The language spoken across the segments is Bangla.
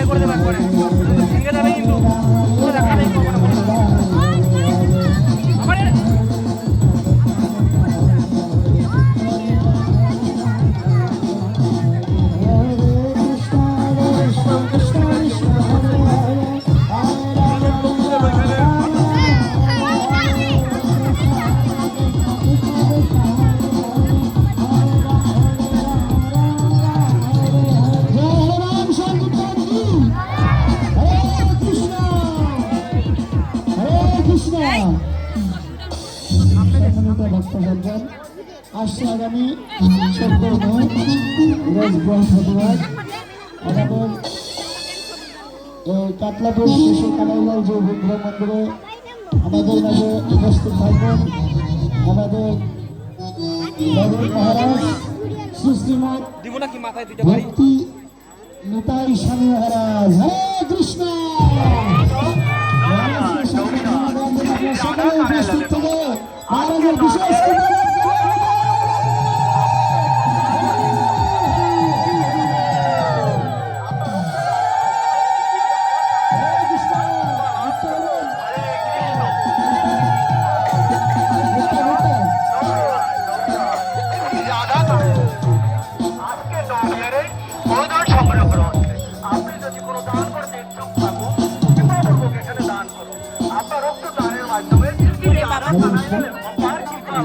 করে দেবে একবারে ভেঙে যাবে কিন্তু পুরো দেখা নেই আবার ভক্তবৃন্দ আসছে আগামী 14 রোজ বৃহস্পতিবার আমাদের কাতলাপুর শিশু কানাইলাল যে বিগ্রহ মন্দিরে আমাদের মাঝে উপস্থিত থাকবেন আমাদের মহারাজ শ্রীশ্রীমৎ ভক্তি নিতাই স্বামী মহারাজ। হরে কৃষ্ণ। সকলে উপস্থিত থেকে মহারাজের বিশেষ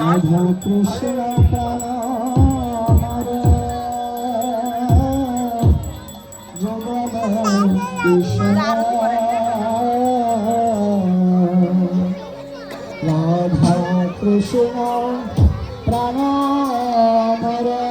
রাধা কৃষ্ণ কৃষ্ণ রাধা কৃষ্ণ প্রাণ মরে